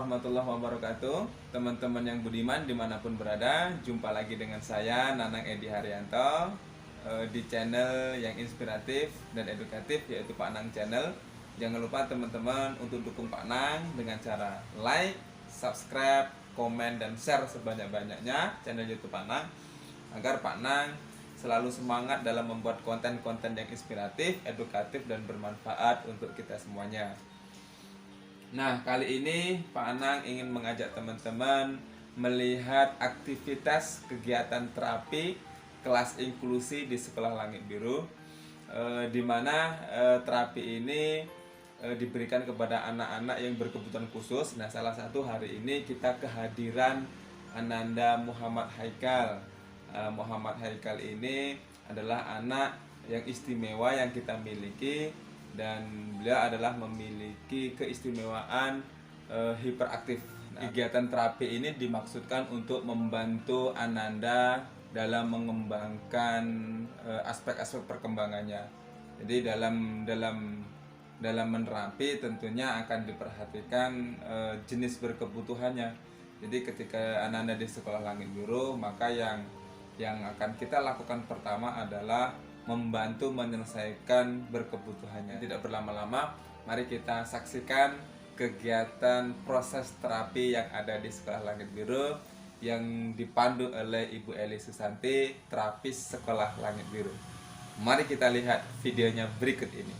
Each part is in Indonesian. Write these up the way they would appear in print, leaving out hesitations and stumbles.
warahmatullahi wabarakatuh. Teman-teman yang budiman dimanapun berada, jumpa lagi dengan saya Nanang Edi Haryanto di channel yang inspiratif dan edukatif, yaitu Pak Nang Channel. Jangan lupa teman-teman untuk dukung Pak Nang dengan cara like, subscribe, komen, dan share sebanyak-banyaknya channel YouTube Pak Nang, agar Pak Nang selalu semangat dalam membuat konten-konten yang inspiratif, edukatif, dan bermanfaat untuk kita semuanya. Nah, kali ini Pak Anang ingin mengajak teman-teman melihat aktivitas kegiatan terapi kelas inklusi di Sekolah Langit Biru, di mana terapi ini diberikan kepada anak-anak yang berkebutuhan khusus. Nah, salah satu hari ini kita kehadiran Ananda Muhammad Haikal. Muhammad Haikal ini adalah anak yang istimewa yang kita miliki, dan beliau adalah memiliki keistimewaan hiperaktif. Nah, kegiatan terapi ini dimaksudkan untuk membantu Ananda dalam mengembangkan aspek-aspek perkembangannya. Jadi dalam menerapi tentunya akan diperhatikan jenis berkebutuhannya. Jadi ketika Ananda di Sekolah Langit Biru, maka yang akan kita lakukan pertama adalah membantu menyelesaikan berkebutuhannya. Tidak berlama-lama, mari kita saksikan kegiatan proses terapi yang ada di Sekolah Langit Biru yang dipandu oleh Ibu Eli Susanti, terapis Sekolah Langit Biru. Mari kita lihat videonya berikut ini.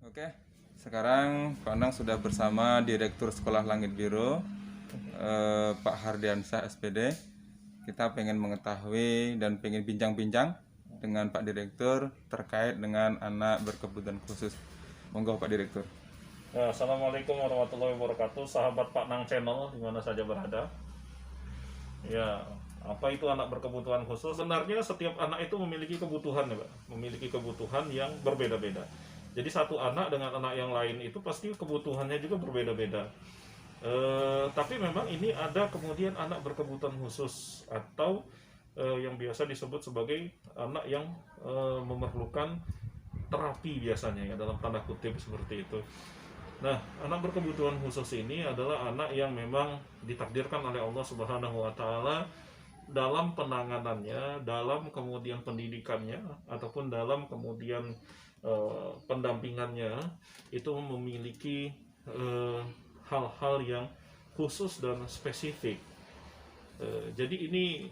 Oke, sekarang Pak Anang sudah bersama Direktur Sekolah Langit Biru, Pak Hardiansyah SPD. Kita pengen mengetahui dan pengen bincang-bincang dengan Pak Direktur terkait dengan anak berkebutuhan khusus. Monggo Pak Direktur. Ya, Assalamualaikum warahmatullahi wabarakatuh, sahabat Pak Nang Channel di mana saja berada. Ya, apa itu anak berkebutuhan khusus? Sebenarnya setiap anak itu memiliki kebutuhan ya Pak, memiliki kebutuhan yang berbeda-beda. Jadi satu anak dengan anak yang lain itu pasti kebutuhannya juga berbeda-beda. Tapi memang ini ada kemudian anak berkebutuhan khusus atau yang biasa disebut sebagai anak yang memerlukan terapi biasanya ya, dalam tanda kutip seperti itu. Nah, anak berkebutuhan khusus ini adalah anak yang memang ditakdirkan oleh Allah Subhanahu wa taala dalam penanganannya, dalam kemudian pendidikannya ataupun dalam kemudian pendampingannya itu memiliki hal-hal yang khusus dan spesifik. Jadi ini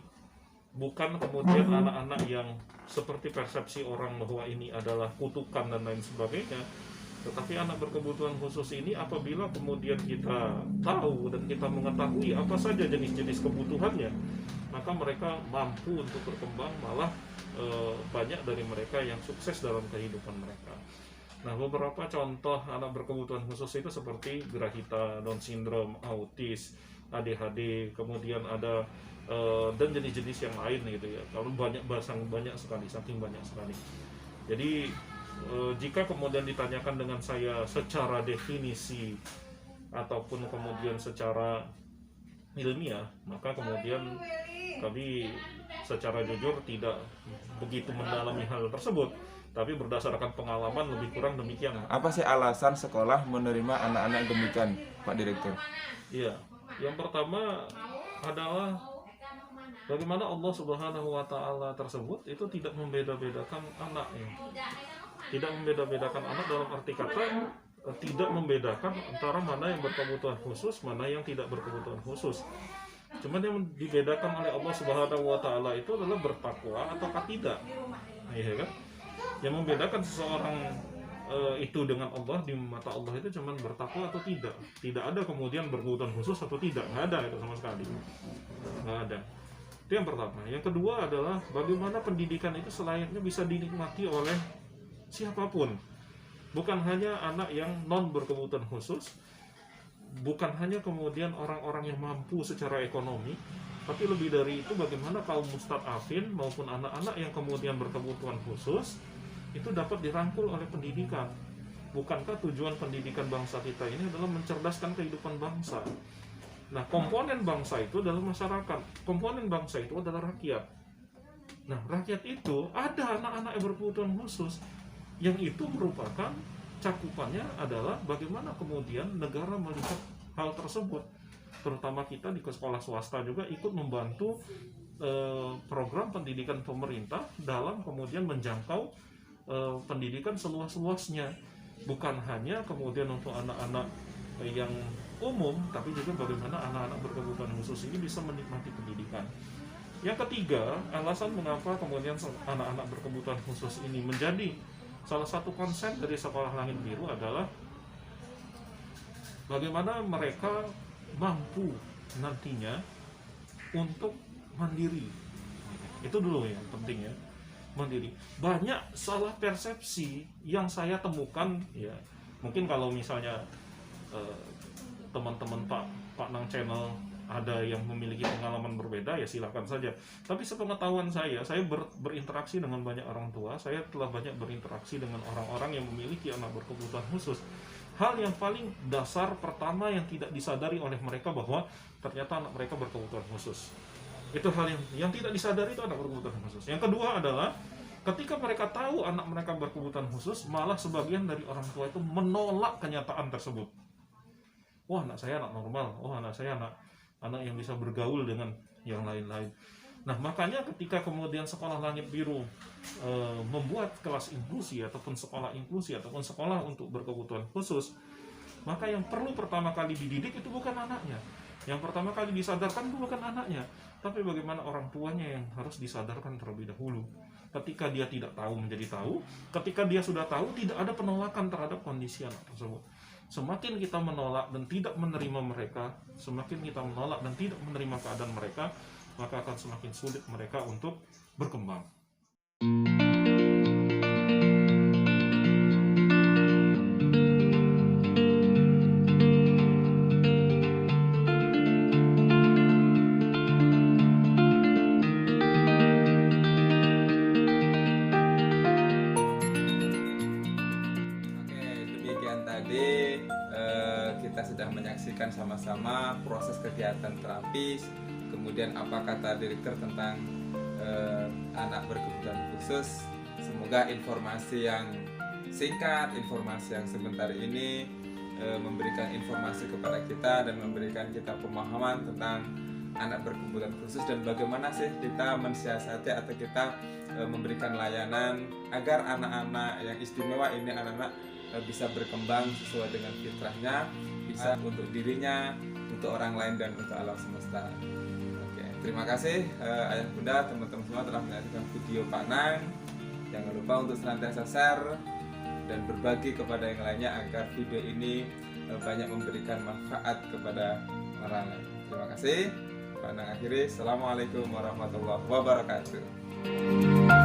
bukan kemudian anak-anak yang seperti persepsi orang bahwa ini adalah kutukan dan lain sebagainya. Tetapi anak berkebutuhan khusus ini apabila kemudian kita tahu dan kita mengetahui apa saja jenis-jenis kebutuhannya, maka mereka mampu untuk berkembang, malah banyak dari mereka yang sukses dalam kehidupan mereka. Nah, beberapa contoh anak berkebutuhan khusus itu seperti Grahita, Down syndrome, autis, ADHD, kemudian ada dan jenis-jenis yang lain gitu ya. Kalau banyak sekali, saking banyak sekali. Jadi jika kemudian ditanyakan dengan saya secara definisi ataupun kemudian secara ilmiah, maka kemudian kami secara jujur tidak begitu mendalami hal tersebut, tapi berdasarkan pengalaman lebih kurang demikian. Apa sih alasan sekolah menerima anak-anak demikian, Pak Direktur? Iya, yang pertama adalah bagaimana Allah Subhanahu wa taala tersebut itu tidak membeda-bedakan anaknya. Tidak membeda-bedakan anak dalam arti kata tidak membedakan antara mana yang berkebutuhan khusus, mana yang tidak berkebutuhan khusus. Cuman yang dibedakan oleh Allah Subhanahu wa taala itu adalah bertakwa ataukah tidak. Iya kan? Yang membedakan seseorang itu dengan Allah di mata Allah itu cuman bertakwa atau tidak. Tidak ada kemudian berkebutuhan khusus atau tidak, nggak ada itu sama sekali. Nggak ada. Itu yang pertama. Yang kedua adalah bagaimana pendidikan itu selayaknya bisa dinikmati oleh siapapun. Bukan hanya anak yang non berkebutuhan khusus, bukan hanya kemudian orang-orang yang mampu secara ekonomi, tapi lebih dari itu bagaimana kaum mustadafin maupun anak-anak yang kemudian berkebutuhan khusus itu dapat dirangkul oleh pendidikan. Bukankah tujuan pendidikan bangsa kita ini adalah mencerdaskan kehidupan bangsa? Nah, komponen bangsa itu adalah masyarakat, komponen bangsa itu adalah rakyat. Nah, rakyat itu ada anak-anak yang berkebutuhan khusus, yang itu merupakan cakupannya adalah bagaimana kemudian negara melihat hal tersebut. Terutama kita di sekolah swasta juga ikut membantu program pendidikan pemerintah dalam kemudian menjangkau pendidikan seluas-luasnya. Bukan hanya kemudian untuk anak-anak yang umum, tapi juga bagaimana anak-anak berkebutuhan khusus ini bisa menikmati pendidikan. Yang ketiga, alasan mengapa kemudian anak-anak berkebutuhan khusus ini menjadi salah satu konsep dari Sekolah Langit Biru adalah bagaimana mereka mampu nantinya untuk mandiri. Itu dulu yang penting ya, mandiri. Banyak salah persepsi yang saya temukan ya. Mungkin kalau misalnya teman-teman Pak Nang Channel ada yang memiliki pengalaman berbeda ya silakan saja. Tapi sepengetahuan saya berinteraksi dengan banyak orang tua, saya telah banyak berinteraksi dengan orang-orang yang memiliki anak berkebutuhan khusus. Hal yang paling dasar pertama yang tidak disadari oleh mereka bahwa ternyata anak mereka berkebutuhan khusus. Itu hal yang tidak disadari, itu anak berkebutuhan khusus. Yang kedua adalah ketika mereka tahu anak mereka berkebutuhan khusus, malah sebagian dari orang tua itu menolak kenyataan tersebut. Wah, anak saya anak normal, anak saya anak yang bisa bergaul dengan yang lain-lain. Nah, makanya ketika kemudian Sekolah Langit Biru membuat kelas inklusi ataupun sekolah inklusi ataupun sekolah untuk berkebutuhan khusus, maka yang perlu pertama kali dididik itu bukan anaknya. Yang pertama kali disadarkan itu bukan anaknya, tapi bagaimana orang tuanya yang harus disadarkan terlebih dahulu. Ketika dia tidak tahu menjadi tahu, ketika dia sudah tahu tidak ada penolakan terhadap kondisi anak tersebut. Semakin kita menolak dan tidak menerima mereka, semakin kita menolak dan tidak menerima keadaan mereka, maka akan semakin sulit mereka untuk berkembang. Tadi kita sudah menyaksikan sama-sama proses kegiatan terapis, kemudian apa kata direktur tentang anak berkebutuhan khusus. Semoga informasi yang singkat, informasi yang sebentar ini memberikan informasi kepada kita dan memberikan kita pemahaman tentang anak berkebutuhan khusus dan bagaimana sih kita mensiasati atau kita memberikan layanan agar anak-anak yang istimewa ini, anak-anak bisa berkembang sesuai dengan fitrahnya, bisa untuk dirinya, untuk orang lain dan untuk alam semesta. Oke, terima kasih ayah bunda, teman-teman semua telah menyaksikan video Pak Nang. Jangan lupa untuk senantiasa share dan berbagi kepada yang lainnya agar video ini banyak memberikan manfaat kepada orang lain. Terima kasih. Pak Nang akhiri. Assalamualaikum warahmatullahi wabarakatuh.